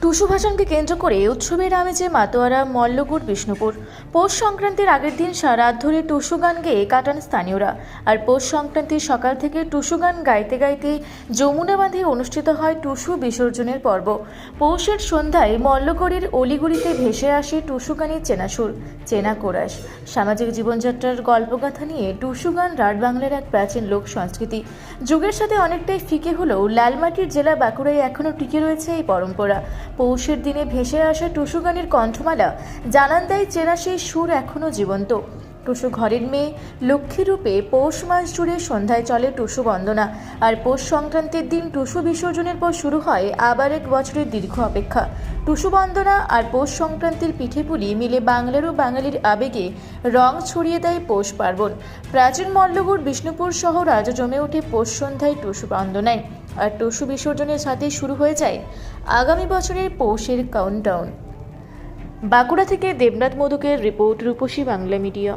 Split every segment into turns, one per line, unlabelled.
টুসু ভাসানকে কেন্দ্র করে উৎসবের আমেজে মাতোয়ারা মল্লগুড় বিষ্ণুপুর। পৌষ সংক্রান্তির আগের দিন সারা রাত ধরে টুসু গান গেয়ে কাটান স্থানীয়রা। আর পৌষ সংক্রান্তির সকাল থেকে টুসু গান গাইতে গাইতে যমুনা বাঁধে অনুষ্ঠিত হয় টুসু বিসর্জনের পর্ব। পৌষের সন্ধ্যায় মল্লগড়ের অলিগুড়িতে ভেসে আসে টুসু গানের চেনা সুর, চেনা কোরাস। সামাজিক জীবনযাত্রার গল্পগাথা নিয়ে টুসু গান রাঢ়-বাংলার এক প্রাচীন লোক সংস্কৃতি। যুগের সাথে অনেকটাই ফিকে হলেও লালমাটির জেলা বাঁকুড়ায় এখনও টিকে রয়েছে এই পরম্পরা। পৌষের দিনে ভেসে আসা টুসু গানের কণ্ঠমালা জানান দেয় চেনা সেই সুর এখনও জীবন্ত। টুসু ঘরের মেয়ে লক্ষ্মী রূপে পৌষ মাস জুড়ে সন্ধ্যায় চলে টুসু বন্দনা। আর পৌষ সংক্রান্তির দিন টুসু বিসর্জনের পর শুরু হয় আবার এক বছরের দীর্ঘ অপেক্ষা। টুসু বন্দনা আর পৌষ সংক্রান্তির পিঠেপুলি মিলে বাংলার ও বাঙালির আবেগে রং ছড়িয়ে দেয় পৌষ পার্বণ। প্রাচীন মল্লগুড় বিষ্ণুপুর শহর আজও জমে ওঠে পৌষ সন্ধ্যায় টুসু বন্দনায়। আর টুসু বিসর্জনের সাথে শুরু হয়ে যায় আগামী বছরের পৌষের কাউন্টডাউন। বাঁকুড়া থেকে দেবনাথ মধুকের রিপোর্ট, রূপসী বাংলা মিডিয়া।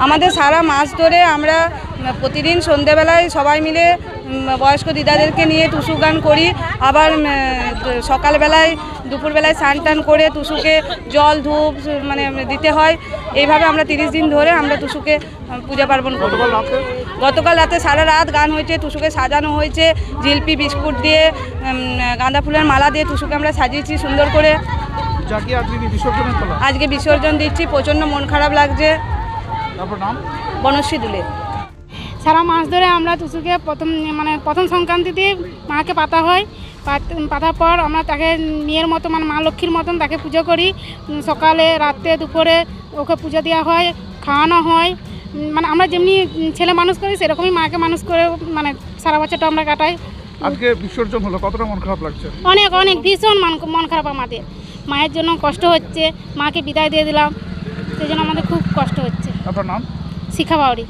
আমাদের সারা মাস ধরে আমরা প্রতিদিন সন্ধেবেলায় সবাই মিলে বয়স্ক দিদাদেরকে নিয়ে টুসু গান করি। আবার সকালবেলায় দুপুরবেলায় স্নান টান করে টুসুকে জল ধূপ দিতে হয়। এইভাবে আমরা 30 দিন ধরে আমরা টুসুকে পূজা পার্বণ করি। গতকাল রাতে সারা রাত গান হয়েছে, টুসুকে সাজানো হয়েছে জিলিপি বিস্কুট দিয়ে, গাঁদা ফুলের মালা দিয়ে টুসুকে আমরা সাজিয়েছি সুন্দর করে। আজকে বিসর্জন দিচ্ছি, প্রচণ্ড মন খারাপ লাগছে। বনশ্রী দুলে।
সারা মাস ধরে আমরা টুসুকে প্রথম সংক্রান্তিতে মাকে পাতা হয়। পাতার পর আমরা তাকে মেয়ের মতো মা লক্ষ্মীর মতন তাকে পুজো করি। সকালে রাতে দুপুরে ওকে পুজো দেওয়া হয়, খাওয়ানো হয়। আমরা যেমনি ছেলে মানুষ করি সেরকমই মাকে মানুষ করে সারা বছরটা আমরা কাটাই।
আজকে বিসর্জন হলো, কতটা মন খারাপ লাগছে?
অনেক ভীষণ মন খারাপ আমাদের। মায়ের জন্য কষ্ট হচ্ছে, মাকে বিদায় দিয়ে দিলাম, সেই জন্য আমাদের খুব কষ্ট হচ্ছে।
আপনার নাম?
শিখা বাউরি।